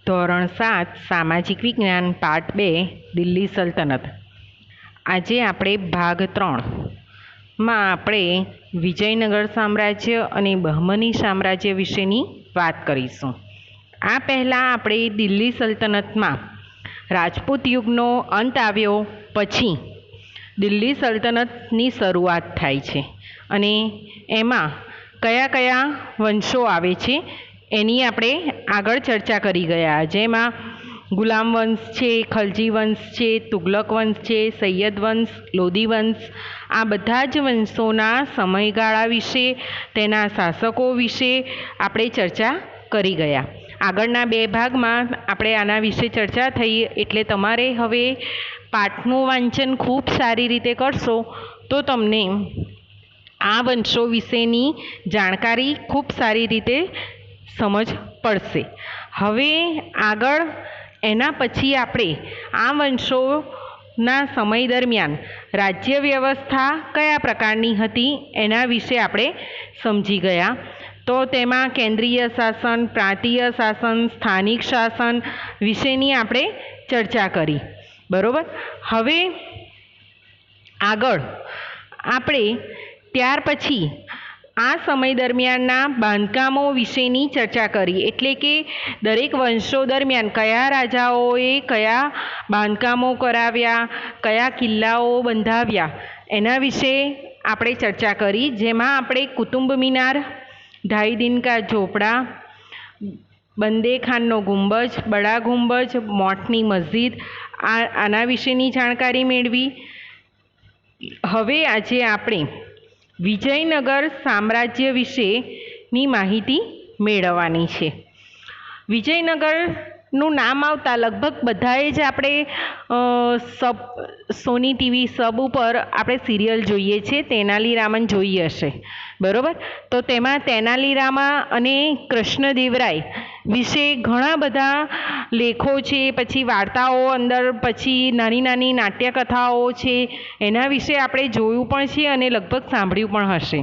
ધોરણ 7 સામાજિક વિજ્ઞાન પાર્ટ 2 દિલ્હી સલ્તનત. આજે આપણે ભાગ 3માં આપણે વિજયનગર સામ્રાજ્ય અને બહમની સામ્રાજ્ય વિશેની વાત કરીશું. આ પહેલાં આપણે દિલ્હી સલ્તનતમાં રાજપૂત યુગનો અંત આવ્યો પછી દિલ્હી સલ્તનતની શરૂઆત થાય છે અને એમાં કયા કયા વંશો આવે છે એની આપણે આગળ ચર્ચા કરી ગયા. જેમાં ગુલામ વંશ છે, ખલજી વંશ છે, તુગલક વંશ છે, સૈયદ વંશ, લોધી વંશ, આ બધા જ વંશોના સમયગાળા વિશે, તેના શાસકો વિશે આપણે ચર્ચા કરી ગયા. આગળના 2 ભાગમાં આપણે આના વિશે ચર્ચા થઈ, એટલે તમારે હવે પાઠનું વાંચન ખૂબ સારી રીતે કરશો તો તમને આ વંશો વિશેની જાણકારી ખૂબ સારી રીતે સમજ પડશે. હવે આગળ એના પછી આપણે આ વંશોના સમય દરમિયાન રાજ્ય વ્યવસ્થા કયા પ્રકારની હતી એના વિશે આપણે સમજી ગયા. તો તેમાં કેન્દ્રીય શાસન, પ્રાંતીય શાસન, સ્થાનિક શાસન વિશેની આપણે ચર્ચા કરી. બરાબર. હવે આગળ આપણે ત્યાર પછી આ સમય દરમિયાનના બાંધકામો વિશેની ચર્ચા કરી. એટલે કે દરેક વંશો દરમિયાન કયા રાજાઓએ કયા બાંધકામો કરાવ્યા, કયા કિલ્લાઓ બંધાવ્યા એના વિશે આપણે ચર્ચા કરી. જેમાં આપણે કુતુબ મિનાર, ઢાઈ દિન કા ઝોપડા, બંદે ખાનનો ગુંબજ, બડા ગુંબજ, મોઠની મસ્જિદ આના વિશેની જાણકારી મેળવી. હવે આજે આપણે વિજયનગર સામ્રાજ્ય વિશેની માહિતી મેળવવાની છે. વિજયનગરનું નામ આવતા લગભગ બધાએ જ આપણે સોની ટીવી સબ ઉપર આપણે સિરિયલ જોઈએ છે, તેનાલી રામન જોઈ હશે. બરાબર. તો તેમાં તેનાલી રામા અને કૃષ્ણદેવરાય વિશે ઘણા બધા લેખો છે, પછી વાર્તાઓ અંદર, પછી નાની નાની નાટ્યકથાઓ છે. એના વિશે આપણે જોયું પણ છે અને લગભગ સાંભળ્યું પણ હશે.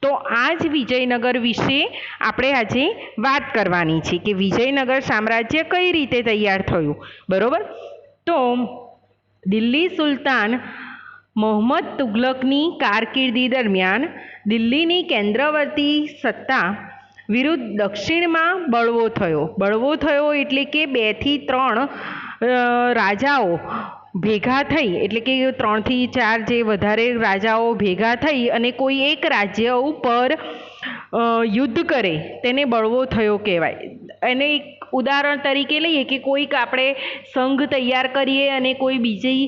તો આ જ વિજયનગર વિશે આપણે આજે વાત કરવાની છે કે વિજયનગર સામ્રાજ્ય કઈ રીતે તૈયાર થયું. બરાબર. તો દિલ્હી સુલતાન મોહમ્મદ તુગલકની કારકિર્દી દરમિયાન દિલ્હીની કેન્દ્રવર્તી સત્તા વિરુદ્ધ દક્ષિણમાં બળવો થયો. બળવો થયો એટલે કે 2 થી 3 રાજાઓ ભેગા થઈ, એટલે કે 3 થી 4 જે વધારે રાજાઓ ભેગા થઈ અને કોઈ એક રાજ્ય ઉપર યુદ્ધ કરે તેને બળવો થયો કહેવાય. એને એક ઉદાહરણ તરીકે લઈએ કે કોઈક આપણે સંઘ તૈયાર કરીએ અને કોઈ બીજી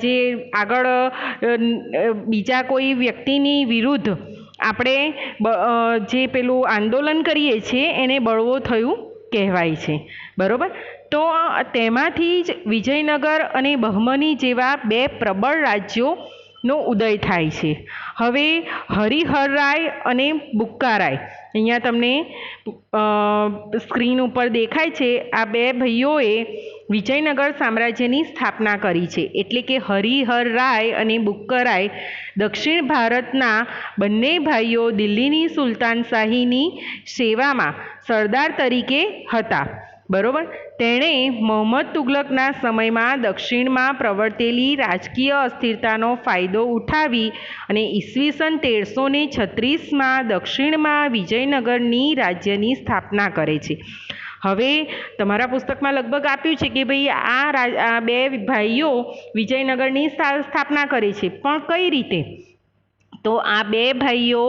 જે આગળ બીજા કોઈ વ્યક્તિની વિરુદ્ધ આપણે જે પેલું આંદોલન કરીએ છીએ એને બળવો થયું કહેવાય છે. બરાબર. તો તેમાંથી જ વિજયનગર અને બહમની જેવા 2 પ્રબળ રાજ્યોનો ઉદય થાય છે. હવે હરિહરરાય અને બુક્કારાય, અહીંયા તમને સ્ક્રીન ઉપર દેખાય છે, આ 2 ભાઈઓએ વિજયનગર સામ્રાજ્યની સ્થાપના કરી છે. એટલે કે હરિહરરાય અને બુક્કરાય દક્ષિણ ભારતના બંને ભાઈઓ દિલ્હીની સુલતાનશાહીની સેવામાં સરદાર તરીકે હતા. બરાબર. તેણે મોહમ્મદ તુગલકના સમયમાં દક્ષિણમાં પ્રવર્તેલી રાજકીય અસ્થિરતાનો ફાયદો ઉઠાવી અને ઈસવીસન 1336માં દક્ષિણમાં વિજયનગરની રાજ્યની સ્થાપના કરે છે. હવે તમારા પુસ્તકમાં લગભગ આપ્યું છે કે ભાઈ આ 2 ભાઈઓ વિજયનગરની સ્થાપના કરે છે, પણ કઈ રીતે? તો આ 2 ભાઈઓ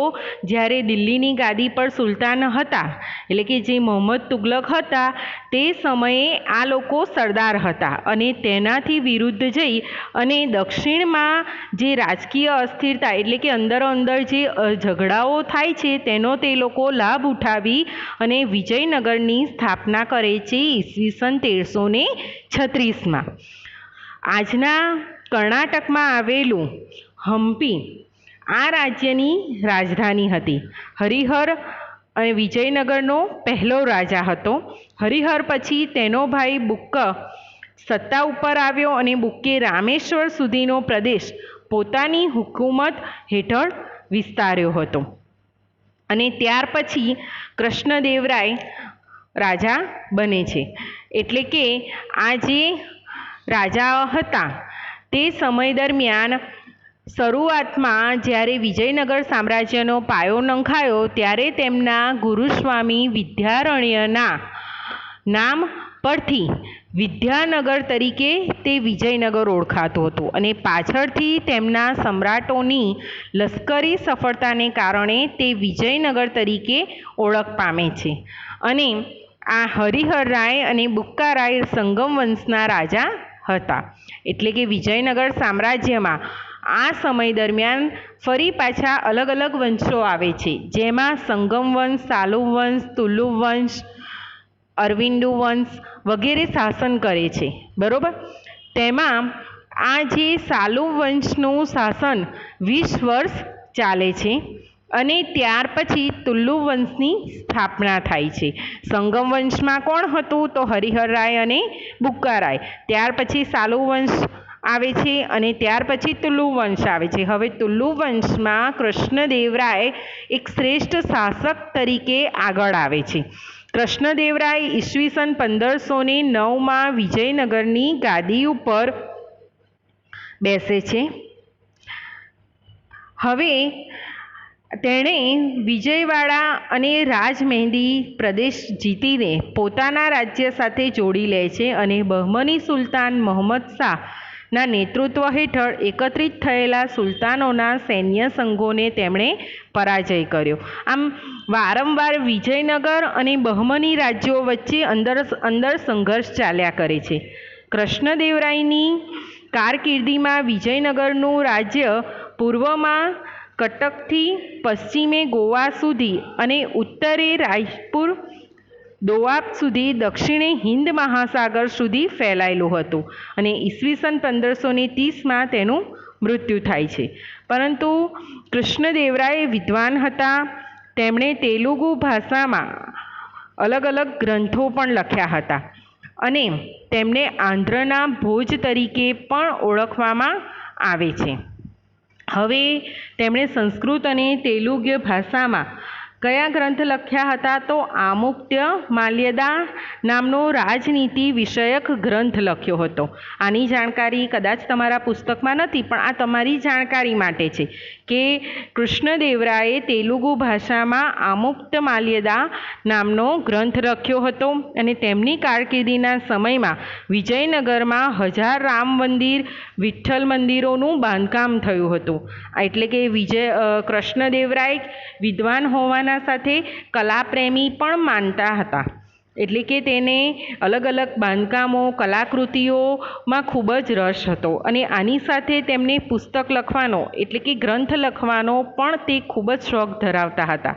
જ્યારે દિલ્હીની ગાદી પર સુલતાન હતા, એટલે કે જે મોહમ્મદ તુગલક હતા, તે સમયે આ લોકો સરદાર હતા અને તેનાથી વિરુદ્ધ જઈ અને દક્ષિણમાં જે રાજકીય અસ્થિરતા, એટલે કે અંદરો અંદર જે ઝઘડાઓ થાય છે તેનો તે લોકો લાભ ઉઠાવી અને વિજયનગરની સ્થાપના કરે છે ઈસવીસન 1336માં. આજના કર્ણાટકમાં આવેલું હમ્પી આ રાજ્યની રાજધાની હતી. હરિહર અને વિજયનગરનો પહેલો રાજા હતો. હરિહર પછી તેનો ભાઈ બુક્ક સત્તા ઉપર આવ્યો અને બુક્કે રામેશ્વર સુધીનો પ્રદેશ પોતાની હુકુમત હેઠળ વિસ્તાર્યો હતો. અને ત્યાર પછી કૃષ્ણદેવરાય રાજા બને છે. એટલે કે આ જે રાજા હતા તે સમય દરમિયાન શરૂઆતમાં જ્યારે વિજયનગર સામ્રાજ્યનો પાયો નંખાયો ત્યારે તેમના ગુરુસ્વામી વિદ્યારણ્યના નામ પરથી વિદ્યાનગર તરીકે તે વિજયનગર ઓળખાતું હતું અને પાછળથી તેમના સમ્રાટોની લશ્કરી સફળતાને કારણે તે વિજયનગર તરીકે ઓળખ પામે છે. અને આ હરિહરરાય અને બુક્કારાય સંગમ વંશના રાજા હતા. એટલે કે વિજયનગર સામ્રાજ્યમાં આ સમય દરમિયાન ફરી પાછા અલગ અલગ વંશો આવે છે, જેમાં સંગમ વંશ, સાલુવ વંશ, તુલુવ વંશ, અરવિંદુ વંશ વગેરે શાસન કરે છે. બરોબર. તેમાં આ જે સાલુવ વંશનું શાસન 20 વર્ષ ચાલે છે અને ત્યાર પછી તુલુવ વંશની સ્થાપના થાય છે. સંગમ વંશમાં કોણ હતું? તો હરિહરરાય અને બુક્કારાય. ત્યાર પછી સાલુવ વંશ આવે છે અને ત્યાર પછી તુલુવ વંશ આવે છે. હવે તુલુવ વંશમાં કૃષ્ણદેવરાય એક શ્રેષ્ઠ શાસક તરીકે આગળ આવે છે. કૃષ્ણદેવરાય ઈસવીસન 1509માં વિજયનગરની ગાદી ઉપર બેસે છે. હવે તેણે વિજયવાડા અને રાજમહેંદી પ્રદેશ જીતીને પોતાના રાજ્ય સાથે જોડી લે છે અને બહમની સુલતાન મોહમ્મદ શાહના નેતૃત્વ હેઠળ એકત્રિત થયેલા સુલતાનોના સૈન્ય સંઘોને તેમણે પરાજય કર્યો. આમ વારંવાર વિજયનગર અને બહમની રાજ્યો વચ્ચે અંદર સંઘર્ષ ચાલ્યા કરે છે. કૃષ્ણદેવરાયની કારકિર્દીમાં વિજયનગરનું રાજ્ય પૂર્વમાં કટકથી પશ્ચિમે ગોવા સુધી અને ઉત્તરે રાયપુર દોઆબ સુધી દક્ષિણે હિન્દ મહાસાગર સુધી ફેલાયેલું હતું અને ઈસવીસન 1530માં તેનું મૃત્યુ થાય છે. પરંતુ કૃષ્ણદેવરાય વિદ્વાન હતા. તેમણે તેલુગુ ભાષામાં અલગ અલગ ગ્રંથો પણ લખ્યા હતા અને તેમને આંધ્રના ભોજ તરીકે પણ ઓળખવામાં આવે છે. હવે તેમણે સંસ્કૃત અને તેલુગુ ભાષામાં કયા ગ્રંથ લખ્યા હતા? તો આમુક્ત્ય માલ્યદા નામનો રાજનીતિ વિષયક ગ્રંથ લખ્યો હતો. આની જાણકારી કદાચ તમારા પુસ્તકમાં નથી, પણ આ તમારી જાણકારી માટે છે કે કૃષ્ણદેવરાયે તેલુગુ ભાષામાં આમુક્ત માલ્યદા નામનો ગ્રંથ લખ્યો હતો અને તેમની કારકિર્દીના સમયમાં વિજયનગરમાં 1000 રામ મંદિર, વિઠ્ઠલ મંદિરોનું બાંધકામ થયું હતું. એટલે કે કૃષ્ણદેવરાય વિદ્વાન હોવાના સાથે કલાપ્રેમી પણ માનતા હતા. એટલે કે તેને અલગ અલગ બાંધકામો, કલાકૃતિઓમાં ખૂબ જ રસ હતો અને આની સાથે તેમને પુસ્તક લખવાનો એટલે કે ગ્રંથ લખવાનો પણ તે ખૂબ જ શોખ ધરાવતા હતા.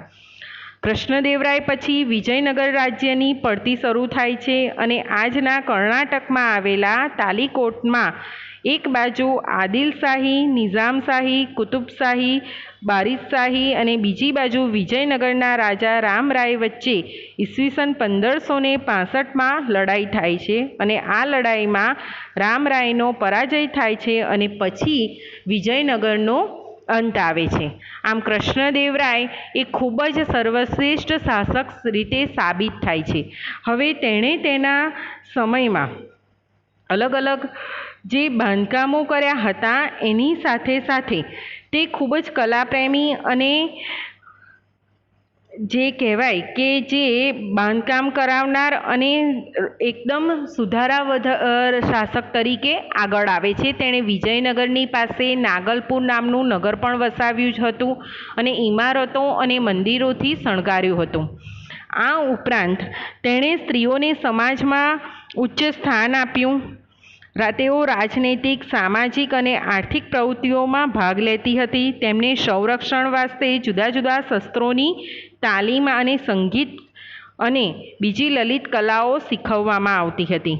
કૃષ્ણદેવરાય પછી વિજયનગર રાજ્યની પડતી શરૂ થાય છે અને આજના કર્ણાટકમાં આવેલા તાલીકોટમાં એક બાજુ આદિલશાહી, નિઝામશાહી, કુતુબશાહી, બારિશશાહી અને બીજી બાજુ વિજયનગરના રાજા રામરાય વચ્ચે ઈસવીસન 1565માં લડાઈ થાય છે અને આ લડાઈમાં રામરાયનો પરાજય થાય છે અને પછી વિજયનગરનો અંત આવે છે. આમ કૃષ્ણદેવરાય એ ખૂબ જ સર્વશ્રેષ્ઠ શાસક રીતે સાબિત થાય છે. હવે તેણે તેના સમયમાં અલગ અલગ જે બાંધકામો કર્યા હતા એની સાથે સાથે તે ખૂબ જ કલાપ્રેમી અને જે કહેવાય કે જે બાંધકામ કરાવનાર અને એકદમ શાસક તરીકે આગળ આવે છે. તેણે વિજયનગરની પાસે નાગલપુર નામનું નગર પણ વસાવ્યું જ હતું અને ઇમારતો અને મંદિરોથી શણગાર્યું હતું. આ ઉપરાંત તેણે સ્ત્રીઓને સમાજમાં ઉચ્ચ સ્થાન આપ્યું. તેઓ રાજનૈતિક, સામાજિક અને આર્થિક પ્રવૃત્તિઓમાં ભાગ લેતી હતી. તેમને સંરક્ષણ વાસ્તે જુદા જુદા શસ્ત્રોની તાલીમ અને સંગીત અને બીજી લલિત કલાઓ શીખવવામાં આવતી હતી.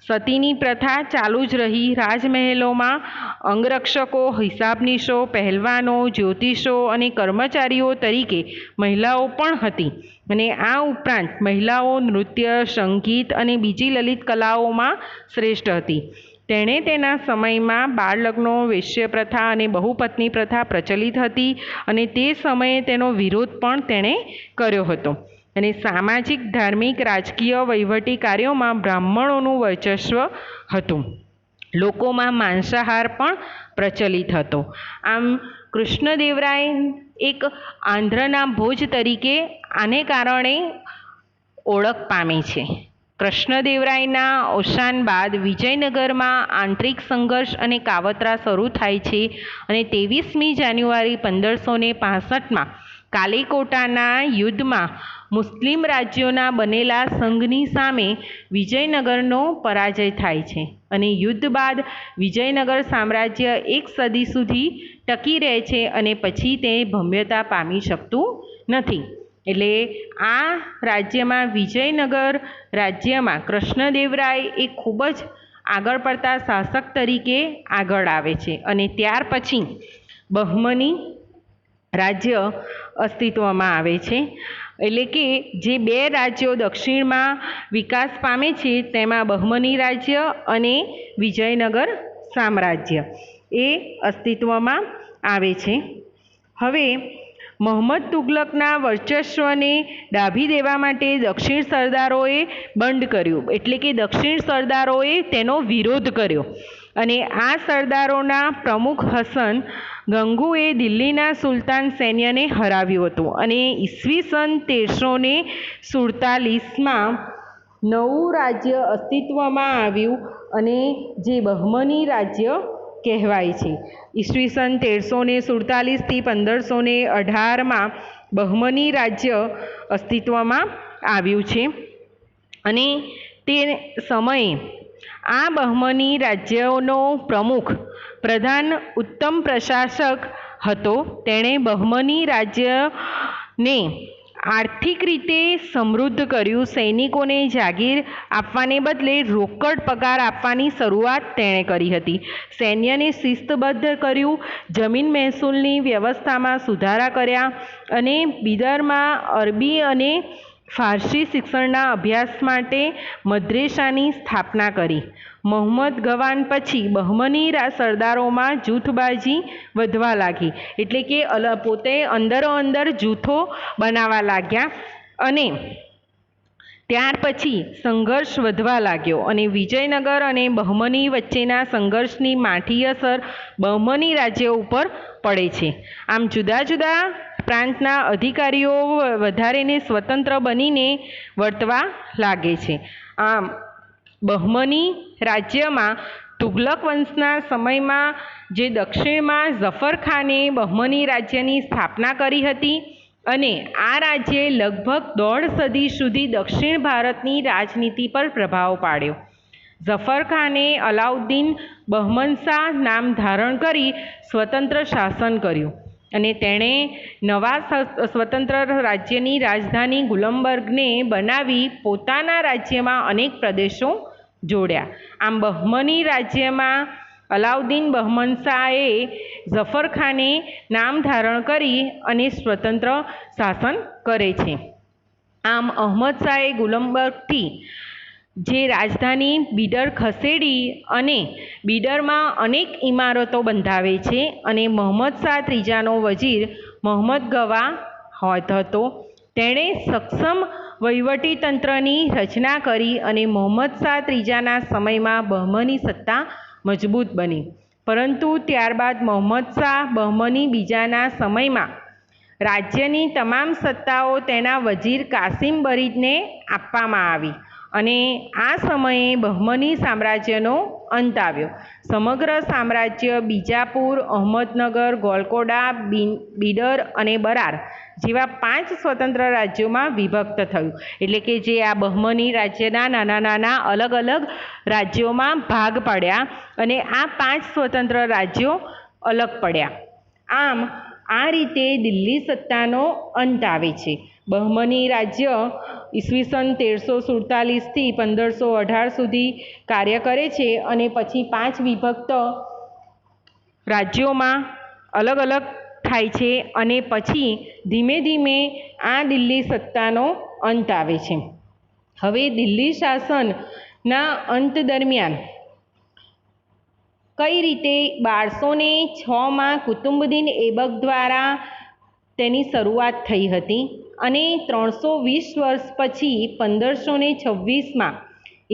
સતીની પ્રથા ચાલુ જ રહી. રાજમહેલોમાં અંગરક્ષકો, હિસાબનીશો, પહેલવાનો, જ્યોતિષો અને કર્મચારીઓ તરીકે મહિલાઓ પણ હતી અને આ ઉપરાંત મહિલાઓ નૃત્ય, સંગીત અને બીજી લલિત કલાઓમાં શ્રેષ્ઠ હતી. તેણે તેના સમયમાં બાળલગ્નો, વેશ્ય પ્રથા અને બહુપત્ની પ્રથા પ્રચલિત હતી અને તે સમયે તેનો વિરોધ પણ તેણે કર્યો હતો. અને સામાજિક, ધાર્મિક, રાજકીય, વહીવટી કાર્યોમાં બ્રાહ્મણોનું વર્ચસ્વ હતું. લોકોમાં માંસાહાર પણ પ્રચલિત હતો. આમ કૃષ્ણદેવરાય એક આંધ્રના ભોજ તરીકે આને કારણે ઓળખ પામે છે. કૃષ્ણદેવરાયના અવસાન બાદ વિજયનગરમાં આંતરિક સંઘર્ષ અને કાવતરા શરૂ થાય છે અને 23મી જાન્યુઆરી 1565માં કાલીકોટાના યુદ્ધમાં મુસ્લિમ રાજ્યોના બનેલા સંઘની સામે વિજયનગરનો પરાજય થાય છે અને યુદ્ધ બાદ વિજયનગર સામ્રાજ્ય એક સદી સુધી ટકી રહે છે અને પછી તે ભવ્યતા પામી શકતું નથી. એટલે આ રાજ્યમાં વિજયનગર રાજ્યમાં કૃષ્ણદેવરાય એ ખૂબ જ આગળ પડતા શાસક તરીકે આગળ આવે છે અને ત્યાર પછી બહમની રાજ્ય અસ્તિત્વમાં આવે છે. એટલે કે જે બે રાજ્યો દક્ષિણમાં વિકાસ પામે છે તેમાં બહમની રાજ્ય અને વિજયનગર સામ્રાજ્ય એ અસ્તિત્વમાં આવે છે. હવે મોહમ્મદ તુગલકના વર્ચસ્વને ડાભી દેવા માટે દક્ષિણ સરદારોએ બંધ કર્યું, એટલે કે દક્ષિણ સરદારોએ તેનો વિરોધ કર્યો અને આ સરદારોના પ્રમુખ હસન ગંગુએ દિલ્હીના સુલતાન સૈન્યને હરાવ્યું હતું અને ઈસવીસન 1347માં નવું રાજ્ય અસ્તિત્વમાં આવ્યું અને જે બહમની રાજ્ય કહેવાય છે. ઈસવીસન 1347થી 1518માં બહમની રાજ્ય અસ્તિત્વમાં આવ્યું છે અને તે સમયે આ બહમની રાજ્યનો પ્રમુખ પ્રધાન ઉત્તમ પ્રશાસક હતો. તેણે બહમની રાજ્યને આર્થિક રીતે સમૃદ્ધ કર્યું. સૈનિકોને જાગીર આપવાને બદલે રોકડ પગાર આપવાની શરૂઆત તેણે કરી હતી. સૈન્યને શિસ્તબદ્ધ કર્યું, જમીન મહેસૂલની વ્યવસ્થામાં સુધારા કર્યા અને બિદરમાં અરબી અને ફારસી શિક્ષણના અભ્યાસ માટે મદ્રેસાની સ્થાપના કરી. મોહમ્મદ ગવાન પછી બહમની સરદારોમાં જૂથબાજી વધવા લાગી, એટલે કે પોતે અંદરો અંદર જૂથો બનાવવા લાગ્યા અને ત્યાર પછી સંઘર્ષ વધવા લાગ્યો અને વિજયનગર અને બહમની વચ્ચેના સંઘર્ષની માઠી અસર બહમની રાજ્ય ઉપર પડે છે. આમ જુદા જુદા પ્રાંતના અધિકારીઓ વધારેને સ્વતંત્ર બનીને વર્તવા લાગે છે. આમ બહમની રાજ્યમાં તુગલક વંશના સમયમાં જે દક્ષિણમાં ઝફરખાને બહમની રાજ્યની સ્થાપના કરી હતી અને આ રાજ્યે લગભગ 1.5 સદી સુધી દક્ષિણ ભારતની રાજનીતિ પર પ્રભાવ પાડ્યો. ઝફરખાને અલાઉદ્દીન બહમનશાહ નામ ધારણ કરી સ્વતંત્ર શાસન કર્યું અને તેણે નવા સ્વતંત્ર રાજ્યની રાજધાની ગુલમબર્ગને બનાવી પોતાના રાજ્યમાં અનેક પ્રદેશો જોડ્યા. આમ બહમની રાજ્યમાં અલાઉદ્દીન બહમનશાહે ઝફરખાને નામ ધારણ કરી અને સ્વતંત્ર શાસન કરે છે. આમ અહમદ શાહે ગુલમબર્ગથી જે રાજધાની બીડર ખસેડી અને બીડરમાં અનેક ઇમારતો બંધાવે છે અને મોહમ્મદ શાહ ત્રીજાનો વજીર મોહમ્મદ ગવા હતો. તેણે સક્ષમ વહીવટીતંત્રની રચના કરી અને મોહમ્મદ શાહ ત્રીજાના સમયમાં બહમની સત્તા મજબૂત બની. પરંતુ ત્યારબાદ મોહમ્મદ શાહ બહમની બીજાના સમયમાં રાજ્યની તમામ સત્તાઓ તેના વજીર કાસિમ બરીદને આપવામાં આવી અને આ સમયે બહમની સામ્રાજ્યનો અંત આવ્યો. સમગ્ર સામ્રાજ્ય બીજાપુર, અહમદનગર, ગોલકોડા, બીડર અને બરાર જેવા 5 સ્વતંત્ર રાજ્યોમાં વિભક્ત થયું. એટલે કે જે આ બહમની રાજ્યના નાના નાના અલગ અલગ રાજ્યોમાં ભાગ પડ્યા અને આ 5 સ્વતંત્ર રાજ્યો અલગ પડ્યા. આમ આ રીતે દિલ્હી સત્તાનો અંત આવે છે. બહમની રાજ્ય ઈસવીસન 1347થી 1518 સુધી કાર્ય કરે છે અને પછી 5 વિભક્ત રાજ્યોમાં અલગ અલગ થાય છે અને પછી ધીમે ધીમે આ દિલ્હી સત્તાનો અંત આવે છે. હવે દિલ્હી શાસનના અંત દરમિયાન કઈ રીતે 1206માં કુતુબુદ્દીન ઐબક દ્વારા તેની શરૂઆત થઈ હતી અને 320 વર્ષ પછી 1526માં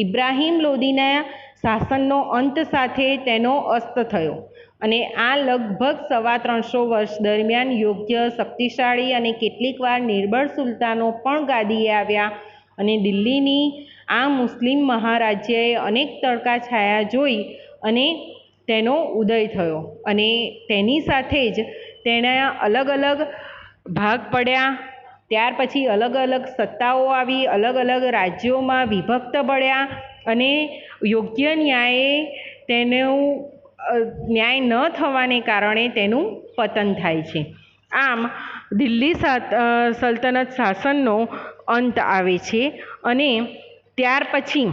ઇબ્રાહિમ લોદીના શાસનનો અંત સાથે તેનો અસ્ત થયો અને આ લગભગ 350 વર્ષ દરમિયાન યોગ્ય, શક્તિશાળી અને કેટલીકવાર નિર્બળ સુલતાનો પણ ગાદીએ આવ્યા અને દિલ્હીની આ મુસ્લિમ મહારાજ્યએ અનેક તડકા છાયા જોઈ અને તેનો ઉદય થયો અને તેની સાથે જ તેના અલગ અલગ ભાગ પડ્યા. ત્યાર પછી અલગ અલગ સત્તાઓ આવી, અલગ અલગ રાજ્યોમાં વિભક્ત પડ્યા અને યોગ્ય ન્યાય ન થવાને કારણે તેનું પતન થાય છે. આમ દિલ્હી સલ્તનત શાસનનો અંત આવે છે અને ત્યાર પછી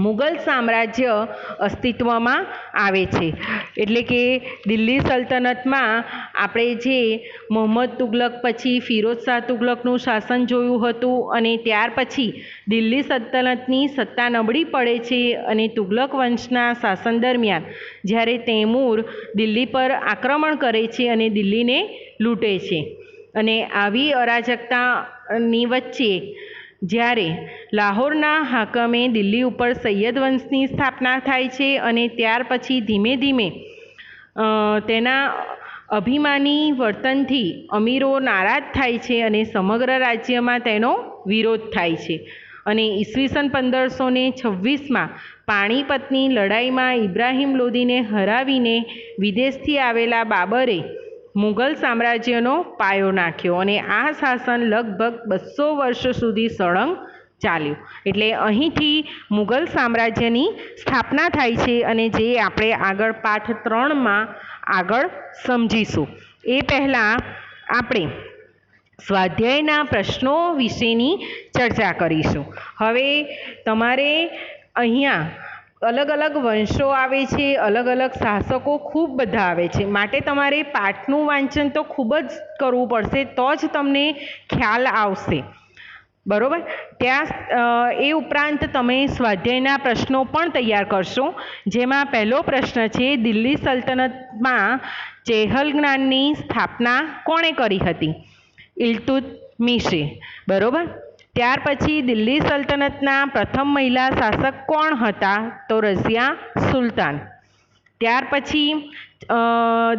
મુગલ સામ્રાજ્ય અસ્તિત્વમાં આવે છે. એટલે કે દિલ્હી સલ્તનતમાં આપણે જે મોહમ્મદ તુગલક પછી ફિરોઝ શાહ તુગલકનું શાસન જોયું હતું અને ત્યાર પછી દિલ્હી સલ્તનતની સત્તા નબળી પડે છે અને તુગલક વંશના શાસન દરમિયાન જ્યારે તૈમૂર દિલ્હી પર આક્રમણ કરે છે અને દિલ્હીને લૂંટે છે અને આવી અરાજકતાની વચ્ચે જ્યારે લાહોરના હાકમે દિલ્હી ઉપર સૈયદ વંશની સ્થાપના થાય છે અને ત્યાર પછી ધીમે ધીમે તેના અભિમાની વર્તનથી અમીરો નારાજ થાય છે અને સમગ્ર રાજ્યમાં તેનો વિરોધ થાય છે અને ઈસવીસન 1526માં પાણીપતની લડાઈમાં ઇબ્રાહિમ લોદીને હરાવીને વિદેશથી આવેલા બાબરે મુગલ સામ્રાજ્યનો પાયો નાખ્યો અને આ શાસન લગભગ 200 વર્ષ સુધી સળંગ ચાલ્યું. એટલે અહીંથી મુગલ સામ્રાજ્યની સ્થાપના થાય છે અને જે આપણે આગળ પાઠ 3માં આગળ સમજીશું. એ પહેલાં આપણે સ્વાધ્યાયના પ્રશ્નો વિશેની ચર્ચા કરીશું. હવે તમારે અહીંયા અલગ અલગ વંશો આવે છે, અલગ અલગ શાસકો ખૂબ બધા આવે છે, માટે તમારે પાઠનું વાંચન તો ખૂબ જ કરવું પડશે, તો જ તમને ખ્યાલ આવશે. બરાબર? એ ઉપરાંત તમે સ્વાધ્યાયના પ્રશ્નો પણ તૈયાર કરશો, જેમાં પહેલો પ્રશ્ન છે, દિલ્હી સલ્તનતમાં ચેહલગ્નાનની સ્થાપના કોણે કરી હતી? ઇલ્તુત્મિશે. બરાબર? ત્યાર પછી દિલ્હી સલ્તનતના પ્રથમ મહિલા શાસક કોણ હતા? તો રઝિયા સુલતાન. ત્યાર પછી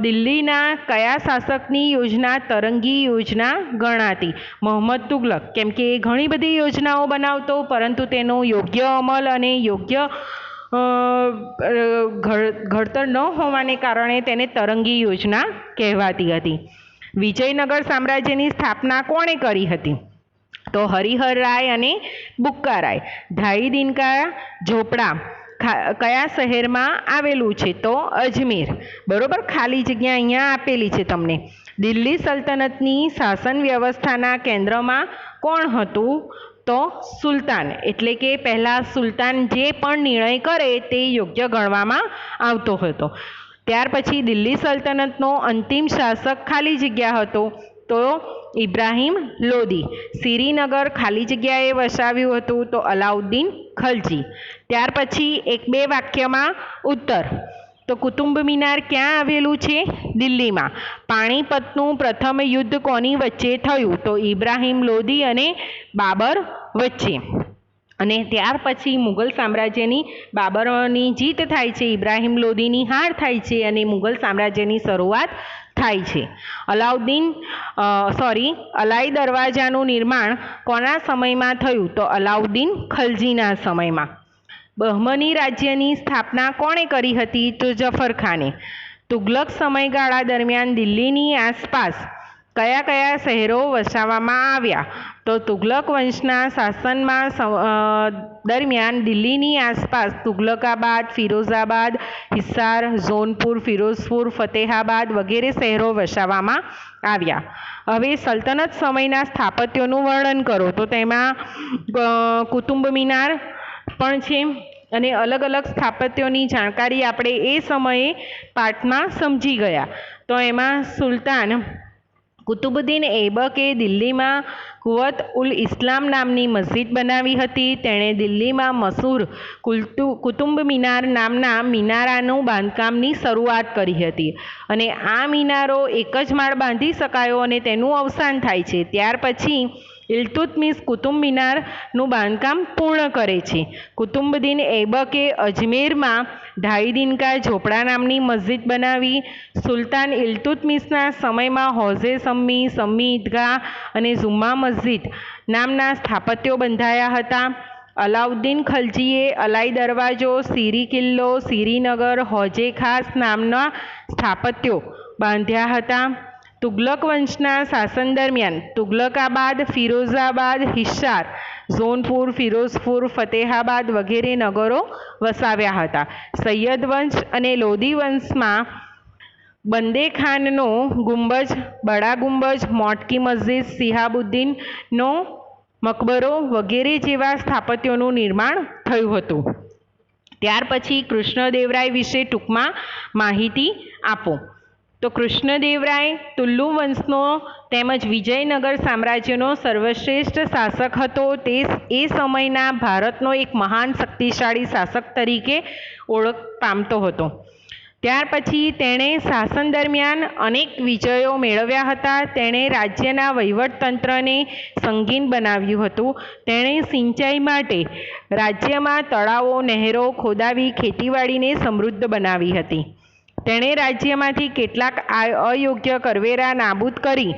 દિલ્હીના કયા શાસકની યોજના તરંગી યોજના ગણાતી? મોહમ્મદ તુગલક. કેમ કે એ ઘણી બધી યોજનાઓ બનાવતો, પરંતુ તેનો યોગ્ય અમલ અને યોગ્ય ઘડતર ન હોવાને કારણે તેને તરંગી યોજના કહેવાતી હતી. વિજયનગર સામ્રાજ્યની સ્થાપના કોણે કરી હતી? તો હરિહર રાય અને બુક્કા રાય. ધાઈ દિનકા ઝોપડા કયા શહેરમાં આવેલું છે? તો અજમેર. બરોબર? ખાલી જગ્યા અહીંયા આપેલી છે તમને. દિલ્હી સલ્તનતની શાસન વ્યવસ્થાના કેન્દ્રમાં કોણ હતું? તો સુલતાન. એટલે કે પહેલાં સુલતાન જે પણ નિર્ણય કરે તે યોગ્ય ગણવામાં આવતો હતો. ત્યાર પછી દિલ્હી સલ્તનતનો અંતિમ શાસક ખાલી જગ્યા હતો તો ઇબ્રાહિમ લોદી. શ્રીનગર ખાલી જગ્યાએ વસાવ્યું હતું તો અલાઉદ્દીન ખલજી. ત્યાર પછી 1-2 વાક્યમાં ઉત્તર. તો કુતુબ મિનાર ક્યાં આવેલું છે? દિલ્હીમાં. પાણીપતનું પ્રથમ યુદ્ધ કોની વચ્ચે થયું? તો ઇબ્રાહિમ લોદી અને બાબર વચ્ચે. અને ત્યાર પછી મુગલ સામ્રાજ્યની બાબરની જીત થાય છે, ઇબ્રાહિમ લોદીની હાર થાય છે અને મુગલ સામ્રાજ્યની શરૂઆત થાય છે. અલાઈ દરવાજાનું નિર્માણ કોના સમયમાં થયું? તો અલાઉદ્દીન ખલજીના સમયમાં. બહમની રાજ્યની સ્થાપના કોણે કરી હતી? તો જફર ખાને. તુગલક સમયગાળા દરમિયાન દિલ્હીની આસપાસ કયા કયા શહેરો વસાવવામાં આવ્યા? તો તુગલક વંશના શાસનમાં દરમિયાન દિલ્હીની આસપાસ તુગલકાબાદ, ફિરોઝાબાદ, હિસાર, જોનપુર, ફિરોઝપુર, ફતેહાબાદ વગેરે શહેરો વસાવવામાં આવ્યા. હવે સલ્તનત સમયના સ્થાપત્યોનું વર્ણન કરો. તો તેમાં કુતુબ મિનાર પણ છે અને અલગ અલગ સ્થાપત્યોની જાણકારી આપણે એ સમયે પાઠમાં સમજી ગયા. તો એમાં સુલતાન કુતુબુદ્દીન ઐબકે દિલ્હીમાં કુવત ઉલ ઇસ્લામ નામની મસ્જિદ બનાવી હતી. તેણે દિલ્હીમાં મશહૂર કુતુબ મિનાર નામના મિનારાનું બાંધકામની શરૂઆત કરી હતી અને આ મિનારો એક જ માળ બાંધી શકાયો અને તેનું અવસાન થાય છે. ત્યાર પછી ઇલ્તુત્મિશ કુતુબ મિનારનું બાંધકામ પૂર્ણ કરે છે. કુતુબુદ્દીન ઐબકે અજમેરમાં ઢાઈ દિનકા ઝોપડા નામની મસ્જિદ બનાવી. સુલતાન ઇલ્તુત્મિશના સમયમાં હૌઝે શમ્મી, શમ્મી ઈદગાહ અને જુમ્મા મસ્જિદ નામના સ્થાપત્યો બંધાયા હતા. અલાઉદ્દીન ખલજીએ અલાઈ દરવાજો, સીરી કિલ્લો, સીરીનગર, હૌજે ખાસ નામના સ્થાપત્યો બાંધ્યા હતા. તુગલક વંશના શાસન દરમિયાન તુગલકાબાદ, ફિરોઝાબાદ, હિસાર, જોનપુર, ફિરોઝપુર, ફતેહાબાદ વગેરે નગરો વસાવ્યા હતા. સૈયદ વંશ અને લોધી વંશમાં બંદે ખાનનો ગુંબજ, બડા ગુંબજ, મોટકી મસ્જિદ, શિહાબુદ્દીનનો મકબરો વગેરે જેવા સ્થાપત્યોનું નિર્માણ થયું હતું. ત્યાર પછી કૃષ્ણદેવરાય વિશે ટૂંકમાં માહિતી આપો. તો કૃષ્ણદેવરાય તુલુુ વંશનો તેમજ વિજયનગર સામ્રાજ્યનો સર્વશ્રેષ્ઠ શાસક હતો. તે એ સમયના ભારતનો એક મહાન શક્તિશાળી શાસક તરીકે ઓળખ પામતો હતો. ત્યાર પછી તેણે શાસન દરમિયાન અનેક વિજયો મેળવ્યા હતા. તેણે રાજ્યના વહીવટતંત્રને સંગીન બનાવ્યું હતું. તેણે સિંચાઈ માટે રાજ્યમાં તળાવો, નહેરો ખોદાવી ખેતીવાડીને સમૃદ્ધ બનાવી હતી. તેણે રાજ્યમાંથી કેટલાક અયોગ્ય કરવેરા નાબૂદ કરી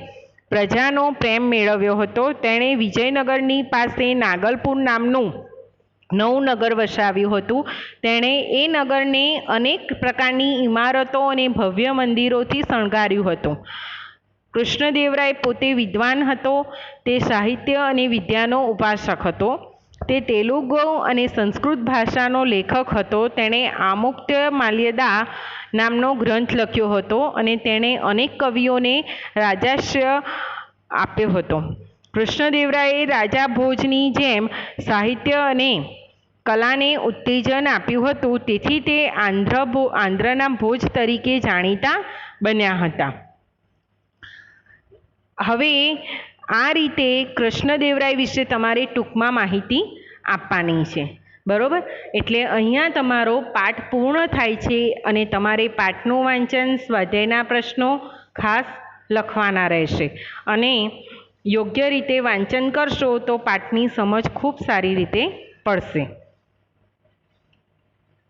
પ્રજાનો પ્રેમ મેળવ્યો હતો. તેણે વિજયનગરની પાસે નાગલપુર નામનું નવું નગર વસાવ્યું હતું. તેણે એ નગરને અનેક પ્રકારની ઇમારતો અને ભવ્ય મંદિરોથી શણગાર્યું હતું. કૃષ્ણદેવરાય પોતે વિદ્વાન હતો. તે સાહિત્ય અને વિદ્યાનો ઉપાસક હતો. તે તેલુગુ અને સંસ્કૃત ભાષાનો લેખક હતો. તેણે આમુક્ત્ય માલ્યદા નામનો ગ્રંથ લખ્યો હતો અને તેણે અનેક કવિઓને રાજાશ્રય આપ્યો હતો. કૃષ્ણદેવરાયે રાજા ભોજની જેમ સાહિત્ય અને કલાને ઉત્તેજન આપ્યું હતું. તેથી તે આંધ્રના ભોજ તરીકે જાણીતા બન્યા હતા. હવે આ રીતે કૃષ્ણદેવરાય વિશે તમારે ટૂંકમાં માહિતી આપવાની છે. બરાબર? એટલે અહીંયા તમારો પાઠ પૂર્ણ થાય છે અને તમારે પાઠનું વાંચન, સ્વાધ્યાયના પ્રશ્નો ખાસ લખવાના રહેશે અને યોગ્ય રીતે વાંચન કરશો તો પાઠની સમજ ખૂબ સારી રીતે પડશે.